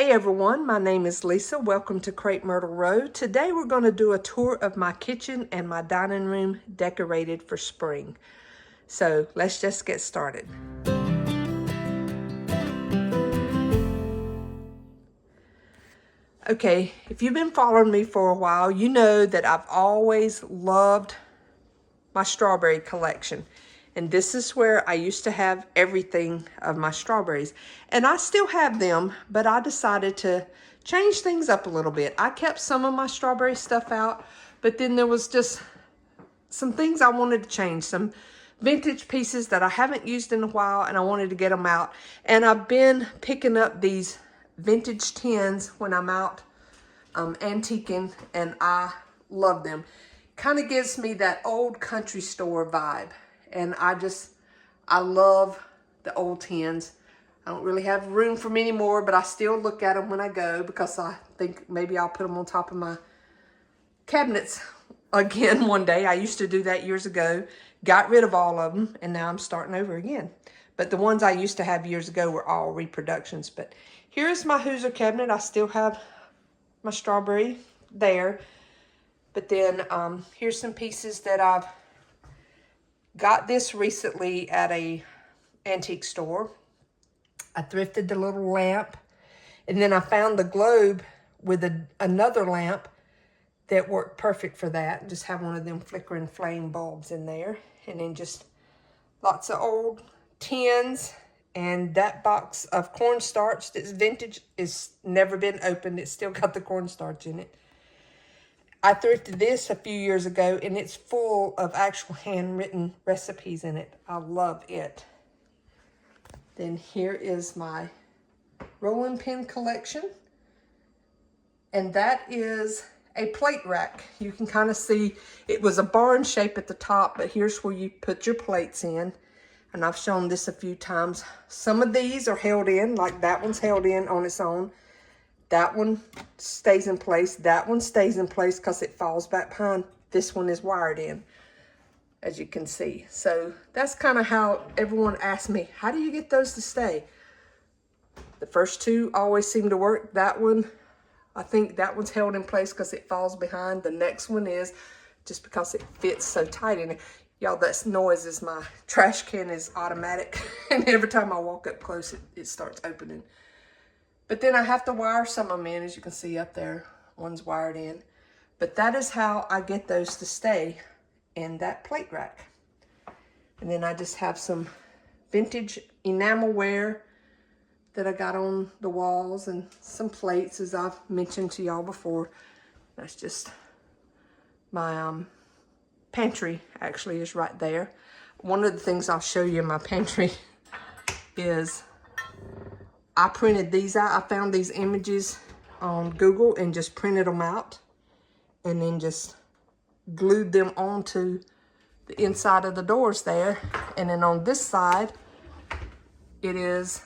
Hey everyone, my name is Lisa. Welcome to Crepe Myrtle Row. Today we're going to do a tour of my kitchen and my dining room decorated for spring. So let's just get started. Okay, if you've been following me for a while, you know that I've always loved my strawberry collection. And this is where I used to have everything of my strawberries. And I still have them, but I decided to change things up a little bit. I kept some of my strawberry stuff out, but then there was just some things I wanted to change. Some vintage pieces that I haven't used in a while, and I wanted to get them out. And I've been picking up these vintage tins when I'm out antiquing, and I love them. Kind of gives me that old country store vibe. And I love the old tins. I don't really have room for many more, but I still look at them when I go because I think maybe I'll put them on top of my cabinets again one day. I used to do that years ago, got rid of all of them, and now I'm starting over again. But the ones I used to have years ago were all reproductions. But here's my Hoosier cabinet. I still have my strawberry there. But then here's some pieces that I've got this recently at a antique store. I thrifted the little lamp, and then I found the globe with another lamp that worked perfect for that. Just have one of them flickering flame bulbs in there. And then just lots of old tins, and that box of cornstarch that's vintage is never been opened. It's still got the cornstarch in it. I thrifted this a few years ago, and it's full of actual handwritten recipes in it. I love it. Then here is my rolling pin collection. And that is a plate rack. You can kind of see it was a barn shape at the top, but here's where you put your plates in. And I've shown this a few times. Some of these are held in, like that one's held in on its own. That one stays in place. That one stays in place because it falls back behind. This one is wired in, as you can see. So that's kind of how everyone asks me, how do you get those to stay? The first two always seem to work. That one, I think that one's held in place because it falls behind. The next one is just because it fits so tight in it. Y'all, that noise is my trash can is automatic. And every time I walk up close, it starts opening. But then I have to wire some of them in, as you can see up there. One's wired in. But that is how I get those to stay in that plate rack. And then I just have some vintage enamelware that I got on the walls, and some plates, as I've mentioned to y'all before. That's just my pantry, actually, is right there. One of the things I'll show you in my pantry is I printed these out. I found these images on Google and just printed them out, and then just glued them onto the inside of the doors there. And then on this side, it is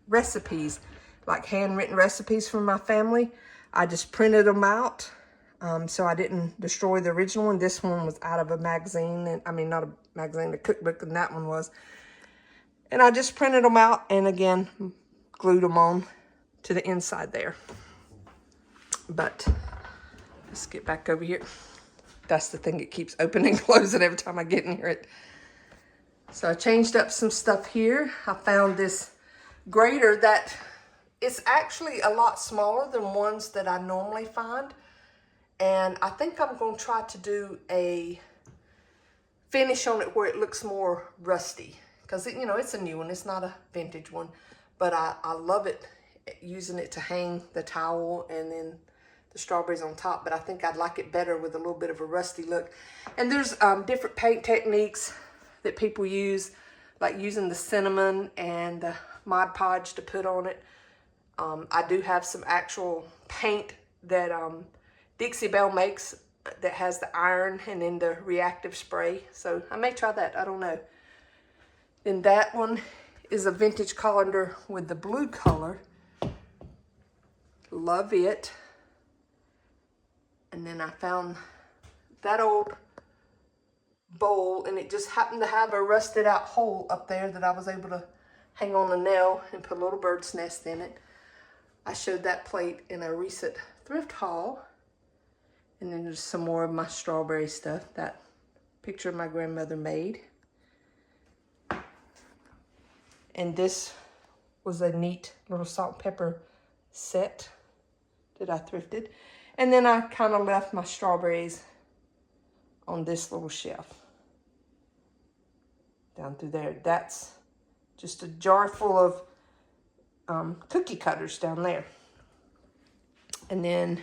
recipes, like handwritten recipes from my family. I just printed them out so I didn't destroy the original one. This one was out of a magazine, and I mean, not a magazine, a cookbook, and that one was. And I just printed them out and again glued them on to the inside there. But let's get back over here. That's the thing, it keeps opening and closing every time I get near it. So I changed up some stuff here. I found this grater that is actually a lot smaller than ones that I normally find. And I think I'm going to try to do a finish on it where it looks more rusty. Because, you know, it's a new one. It's not a vintage one. But I love it, using it to hang the towel and then the strawberries on top. But I think I'd like it better with a little bit of a rusty look. And there's different paint techniques that people use, like using the cinnamon and the Mod Podge to put on it. I do have some actual paint that Dixie Belle makes that has the iron and then the reactive spray. So I may try that, I don't know. Then that one is a vintage colander with the blue color. Love it. And then I found that old bowl, and it just happened to have a rusted out hole up there that I was able to hang on a nail and put a little bird's nest in it. I showed that plate in a recent thrift haul. And then there's some more of my strawberry stuff. That picture my grandmother made. And this was a neat little salt and pepper set that I thrifted. And then I kind of left my strawberries on this little shelf. Down through there. That's just a jar full of cookie cutters down there. And then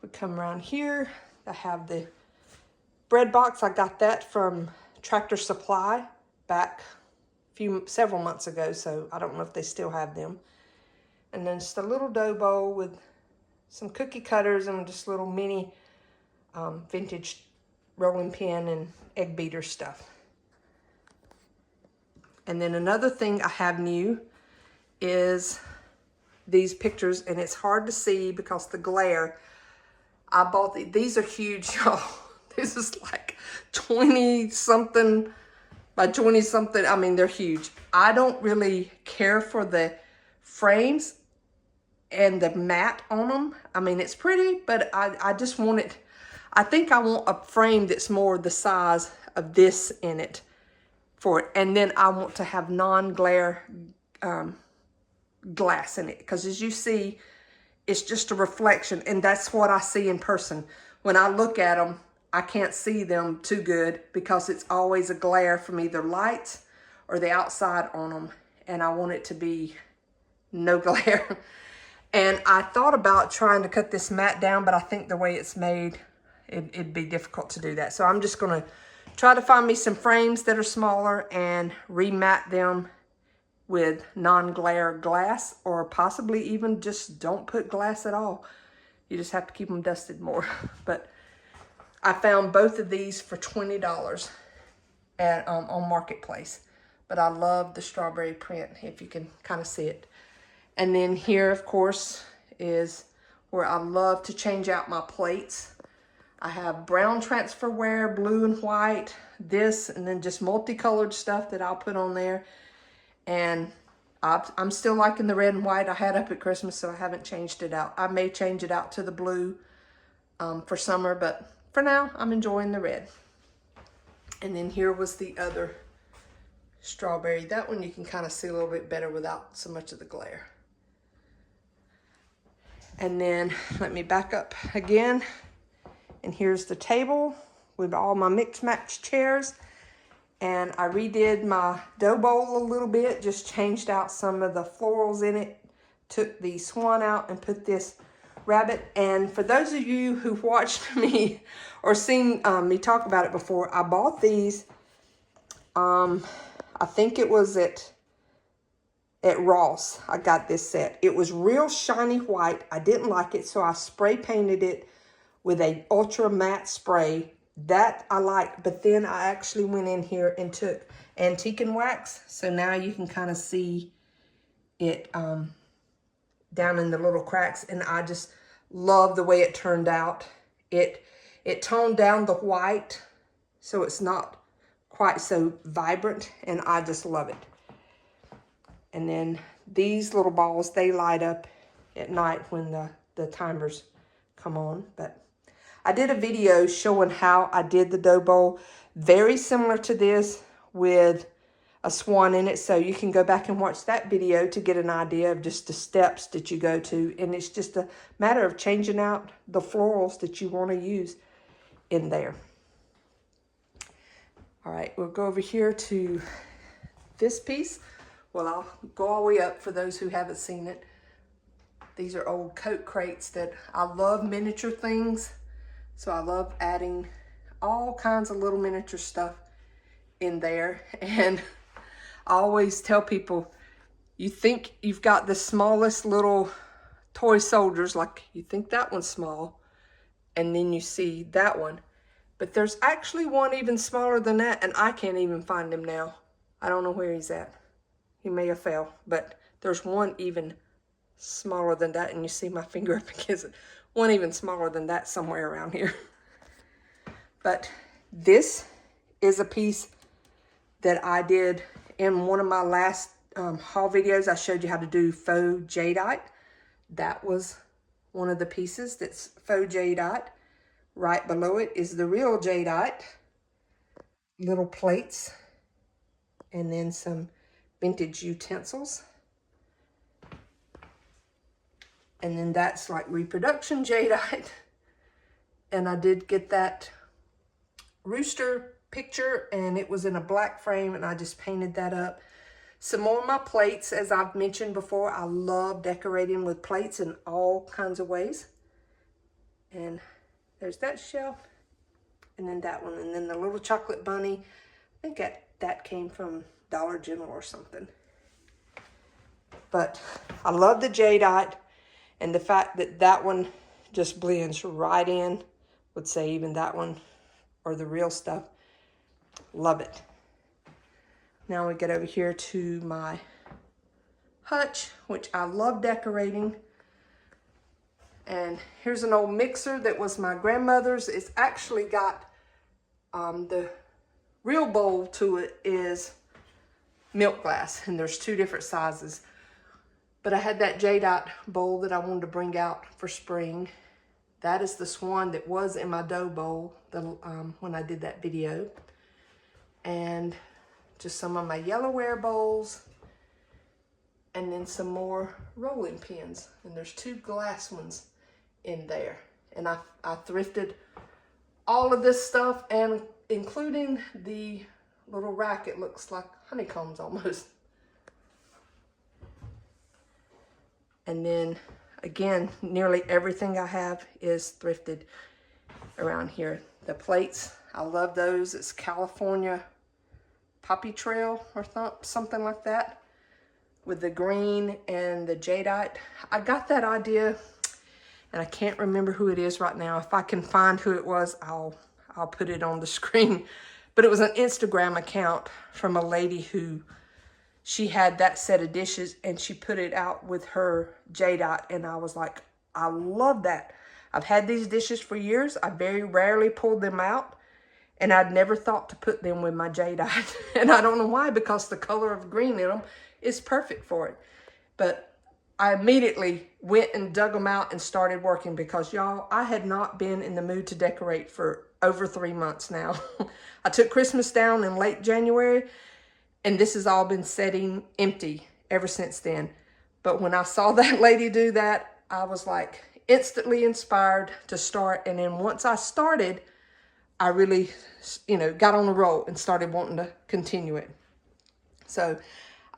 we come around here. I have the bread box. I got that from Tractor Supply back several months ago, so I don't know if they still have them. And then just a little dough bowl with some cookie cutters and just little mini vintage rolling pin and egg beater stuff. And then another thing I have new is these pictures, and it's hard to see because the glare. I bought these are huge, y'all. This is like 20 something by 20 something. I mean, they're huge. I don't really care for the frames and the matte on them. I mean, it's pretty, but I just want it. I think I want a frame that's more the size of this in it for it. And then I want to have non-glare glass in it. Because as you see, it's just a reflection. And that's what I see in person. When I look at them, I can't see them too good because it's always a glare from either lights or the outside on them. And I want it to be no glare. And I thought about trying to cut this mat down, but I think the way it's made, it'd be difficult to do that. So I'm just going to try to find me some frames that are smaller and remat them with non-glare glass, or possibly even just don't put glass at all. You just have to keep them dusted more. But I found both of these for $20 at on Marketplace. But I love the strawberry print, if you can kind of see it. And then here, of course, is where I love to change out my plates. I have brown transferware, blue and white, this, and then just multicolored stuff that I'll put on there. And I'm still liking the red and white I had up at Christmas, so I haven't changed it out. I may change it out to the blue for summer, but for now, I'm enjoying the red. And then here was the other strawberry. That one you can kind of see a little bit better without so much of the glare. And then let me back up again. And here's the table with all my mix match chairs. And I redid my dough bowl a little bit, just changed out some of the florals in it, took the swan out and put this rabbit. And for those of you who've watched me or seen me talk about it before, I bought these, I think it was at Ross. I got this set. It was real shiny white. I didn't like it, so I spray painted it with a ultra matte spray. That I liked, but then I actually went in here and took antique and wax. So now you can kind of see it down in the little cracks, and I just love the way it turned out. It toned down the white, so it's not quite so vibrant, and I just love it. And then these little balls, they light up at night when the timers come on, but I did a video showing how I did the dough bowl, very similar to this with a swan in it. So you can go back and watch that video to get an idea of just the steps that you go to. And it's just a matter of changing out the florals that you want to use in there. All right, we'll go over here to this piece. Well, I'll go all the way up for those who haven't seen it. These are old Coke crates that I love miniature things. So I love adding all kinds of little miniature stuff in there. And I always tell people, you think you've got the smallest little toy soldiers, like you think that one's small, and then you see that one. But there's actually one even smaller than that, and I can't even find him now. I don't know where he's at. He may have fell, but there's one even smaller than that, and you see my finger up against it. One even smaller than that somewhere around here. But this is a piece that I did in one of my last haul videos. I showed you how to do faux jadeite. that was one of the pieces that's faux jadeite. Right below it is the real jadeite. Little plates. And then some vintage utensils. And then that's like reproduction jadeite. And I did get that rooster picture, and it was in a black frame, and I just painted that up. Some more of my plates. As I've mentioned before, I love decorating with plates in all kinds of ways. And there's that shelf, and then that one, and then the little chocolate bunny. I think that came from Dollar General or something. But I love the jadeite, and the fact that that one just blends right in. Would say even that one or the real stuff. Love it. Now we get over here to my hutch, which I love decorating. And here's an old mixer that was my grandmother's. It's actually got the real bowl to it is milk glass, and there's 2 different sizes. But I had that jadeite bowl that I wanted to bring out for spring. That is the swan that was in my dough bowl when I did that video. And just some of my yellowware bowls. And then some more rolling pins. And there's 2 glass ones in there. And I thrifted all of this stuff, and including the little rack. It looks like honeycombs almost. And then again, nearly everything I have is thrifted around here. The plates, I love those. It's California Poppy Trail or something like that with the green and the jadeite. I got that idea, and I can't remember who it is right now. If I can find who it was, I'll put it on the screen. But it was an Instagram account from a lady who she had that set of dishes, and she put it out with her jadeite, and I was like, I love that. I've had these dishes for years. I very rarely pulled them out, and I'd never thought to put them with my jadeite. And I don't know why, because the color of green in them is perfect for it. But I immediately went and dug them out and started working, because y'all, I had not been in the mood to decorate for over 3 months now. I took Christmas down in late January, and this has all been sitting empty ever since then. But when I saw that lady do that, I was like instantly inspired to start. And then once I started, I really, got on the roll and started wanting to continue it. So,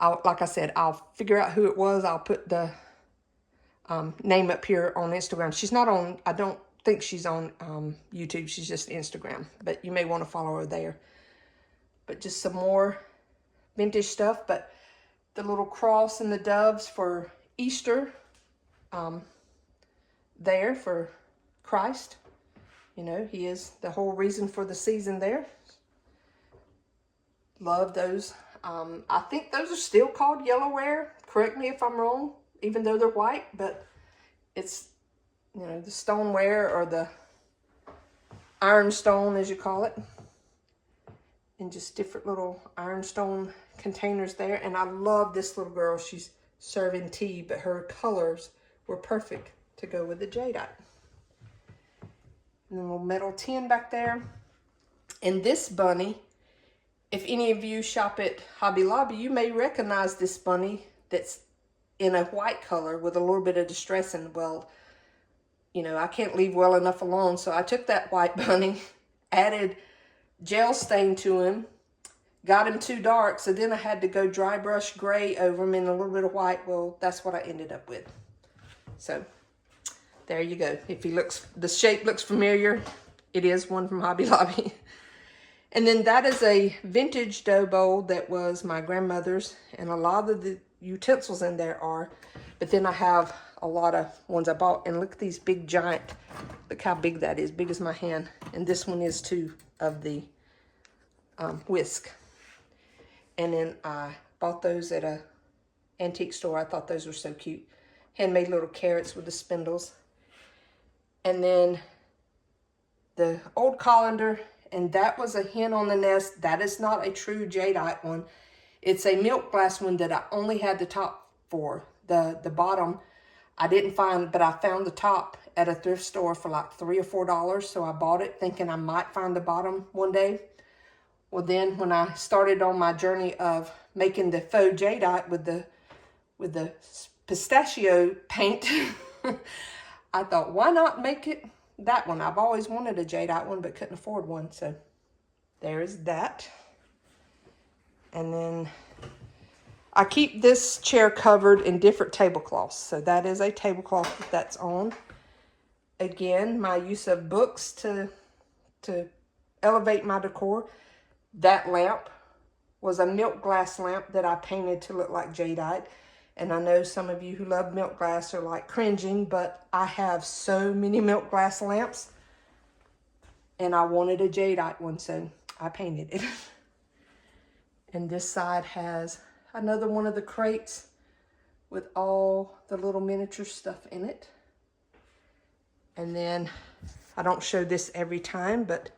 like I said, I'll figure out who it was. I'll put the name up here on Instagram. She's not on, I don't think she's on YouTube. She's just Instagram. But you may want to follow her there. But just some more vintage stuff. But the little cross and the doves for Easter there for Christ. He is the whole reason for the season there. Love those. I think those are still called yellowware. Correct me if I'm wrong, even though they're white. But it's, the stoneware, or the ironstone as you call it. And just different little ironstone containers there. And I love this little girl. She's serving tea, but her colors were perfect to go with the jadeite. And then a little metal tin back there. And this bunny, if any of you shop at Hobby Lobby, you may recognize this bunny that's in a white color with a little bit of distressing. Well, I can't leave well enough alone. So I took that white bunny, added gel stain to him, got him too dark. So then I had to go dry brush gray over him and a little bit of white. Well, that's what I ended up with. So there you go. If the shape looks familiar, it is one from Hobby Lobby. And then that is a vintage dough bowl that was my grandmother's, and a lot of the utensils in there are. But then I have a lot of ones I bought, and look at these big giant, look how big that is, big as my hand. And this one is too, of the whisk. And then I bought those at a antique store. I thought those were so cute. Handmade little carrots with the spindles. And then the old colander, and that was a hen on the nest. That is not a true jadeite one. It's a milk glass one that I only had the top for. The bottom, I didn't find, but I found the top at a thrift store for like $3 or $4. So I bought it thinking I might find the bottom one day. Well, then when I started on my journey of making the faux jadeite with the pistachio paint, I thought, why not make it that one? I've always wanted a jadeite one, but couldn't afford one. So there is that. And then I keep this chair covered in different tablecloths. So that is a tablecloth that's on. Again, my use of books to elevate my decor. That lamp was a milk glass lamp that I painted to look like jadeite. And I know some of you who love milk glass are like cringing, but I have so many milk glass lamps. And I wanted a jadeite one, so I painted it. And this side has another one of the crates with all the little miniature stuff in it. And then, I don't show this every time, but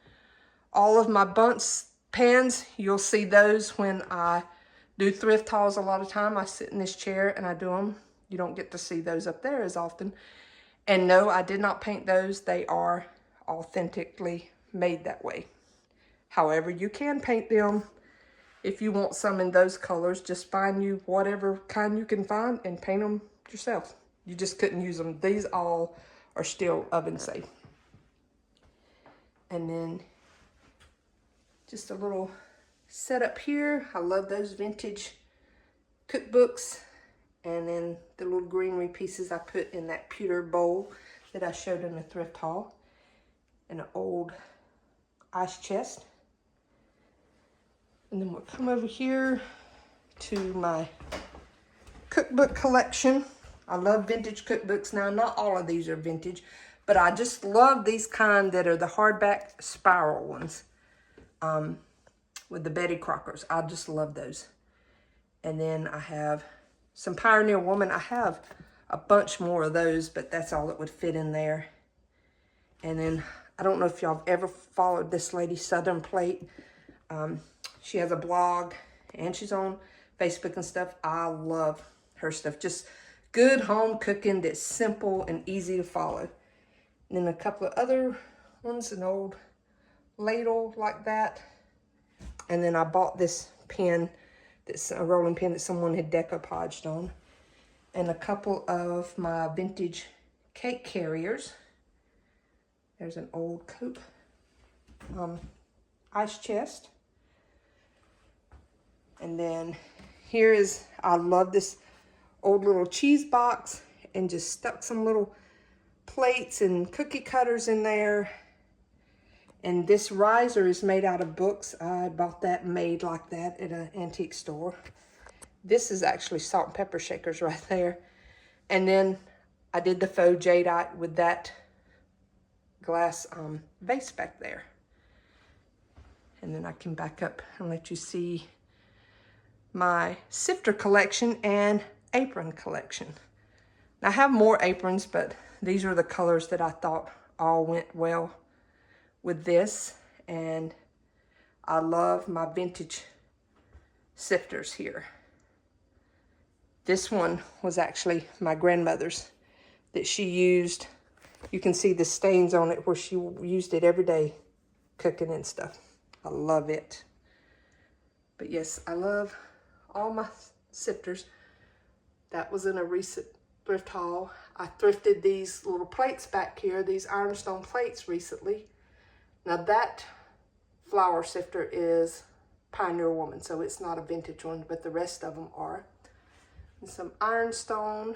all of my bunce pans, you'll see those when I do thrift hauls a lot of time. I sit in this chair and I do them. You don't get to see those up there as often. And no, I did not paint those. They are authentically made that way. However, you can paint them if you want some in those colors. Just find you whatever kind you can find and paint them yourself. You just couldn't use them. These all are still oven safe. And then just a little setup here. I love those vintage cookbooks. And then the little greenery pieces I put in that pewter bowl that I showed in the thrift haul. And an old ice chest. And then we'll come over here to my cookbook collection. I love vintage cookbooks. Now, not all of these are vintage, but I just love these kind that are the hardback spiral ones with the Betty Crockers. I just love those. And then I have some Pioneer Woman. I have a bunch more of those, but that's all that would fit in there. And then I don't know if y'all have ever followed this lady, Southern Plate. She has a blog and she's on Facebook and stuff. I love her stuff. Just good home cooking that's simple and easy to follow. And then a couple of other ones, an old ladle like that. And then I bought this pen, that's a rolling pin that someone had decoupaged on. And a couple of my vintage cake carriers. There's an old Coke ice chest. And then here is, I love this old little cheese box, and just stuck some little plates and cookie cutters in there. And this riser is made out of books. I bought that made like that at an antique store. This is actually salt and pepper shakers right there. And then I did the faux jadeite with that glass vase back there. And then I can back up and let you see my sifter collection and apron collection. Now, I have more aprons, but these are the colors that I thought all went well with this. And I love my vintage sifters here. This one was actually my grandmother's that she used. You can see the stains on it where she used it every day cooking and stuff. I love it. But yes, I love all my sifters. That was in a recent thrift haul. I thrifted these little plates back here, these ironstone plates recently. Now that flour sifter is Pioneer Woman, so it's not a vintage one, but the rest of them are. And some ironstone,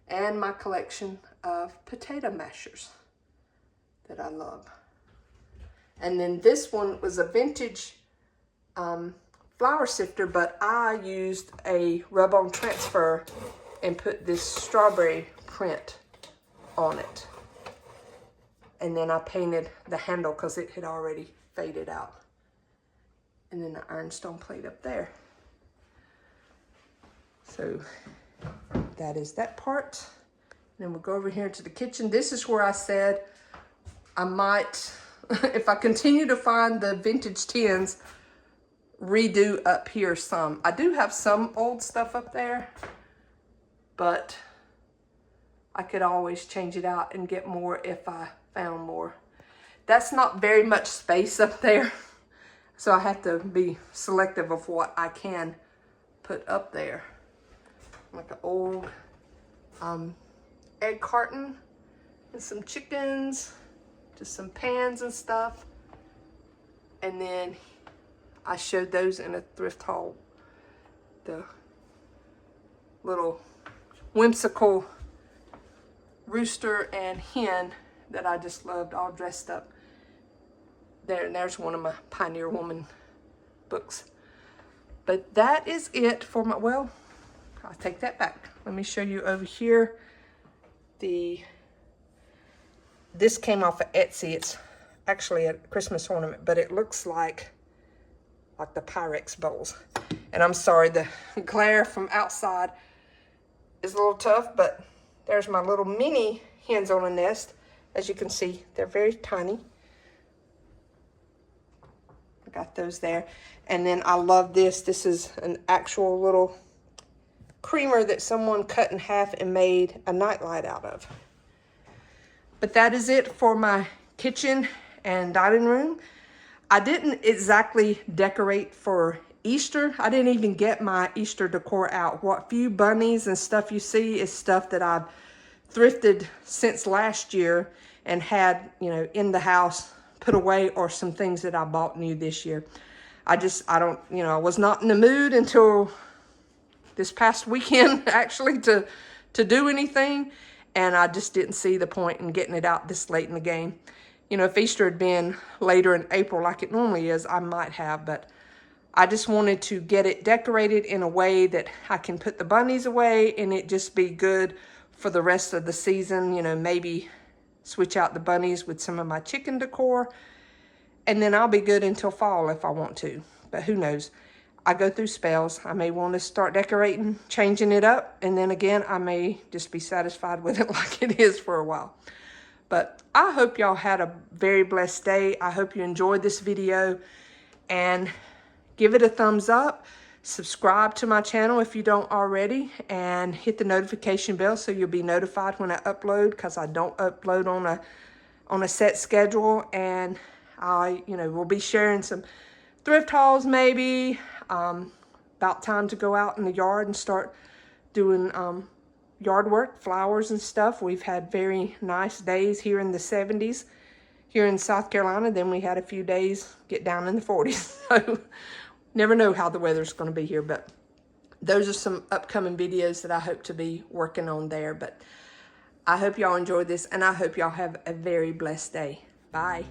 and my collection of potato mashers that I love. And then this one was a vintage flour sifter, but I used a rub-on transfer and put this strawberry print on it. And then I painted the handle because it had already faded out. And then the ironstone plate up there. So that is that part. And then we'll go over here to the kitchen. This is where I said I might, if I continue to find the vintage tins, redo up here some. I do have some old stuff up there, but I could always change it out and get more if I found more. That's not very much space up there, so I have to be selective of what I can put up there. Like an old egg carton and some chickens, just some pans and stuff. And then I showed those in a thrift haul. The little whimsical rooster and hen that I just loved, all dressed up. There, and there's one of my Pioneer Woman books. But that is it for my, well, I'll take that back. Let me show you over here. This came off of Etsy. It's actually a Christmas ornament, but it looks like the Pyrex bowls. And I'm sorry, the glare from outside is a little tough, but there's my little mini hens on a nest. As you can see, they're very tiny. I got those there. And then I love this. This is an actual little creamer that someone cut in half and made a nightlight out of. But that is it for my kitchen and dining room. I didn't exactly decorate for Easter. I didn't even get my Easter decor out. What few bunnies and stuff you see is stuff that I've thrifted since last year and had, you know, in the house put away, or some things that I bought new this year. I don't, you know, I was not in the mood until this past weekend actually to do anything, and I just didn't see the point in getting it out this late in the game. You know, if Easter had been later in April like it normally is, I might have, but I just wanted to get it decorated in a way that I can put the bunnies away and it just be good for the rest of the season. You know, maybe switch out the bunnies with some of my chicken decor, and then I'll be good until fall if I want to. But who knows? I go through spells. I may want to start decorating, changing it up, and then again, I may just be satisfied with it like it is for a while. But I hope y'all had a very blessed day. I hope you enjoyed this video, and give it a thumbs up. Subscribe to my channel if you don't already, and hit the notification bell so you'll be notified when I upload, because I don't upload on a set schedule. And I, you know, will be sharing some thrift hauls maybe. About time to go out in the yard and start doing yard work, flowers and stuff. We've had very nice days here in the 70s here in South Carolina. Then we had a few days get down in the 40s. So never know how the weather's going to be here, but those are some upcoming videos that I hope to be working on there. But I hope y'all enjoyed this, and I hope y'all have a very blessed day. Bye.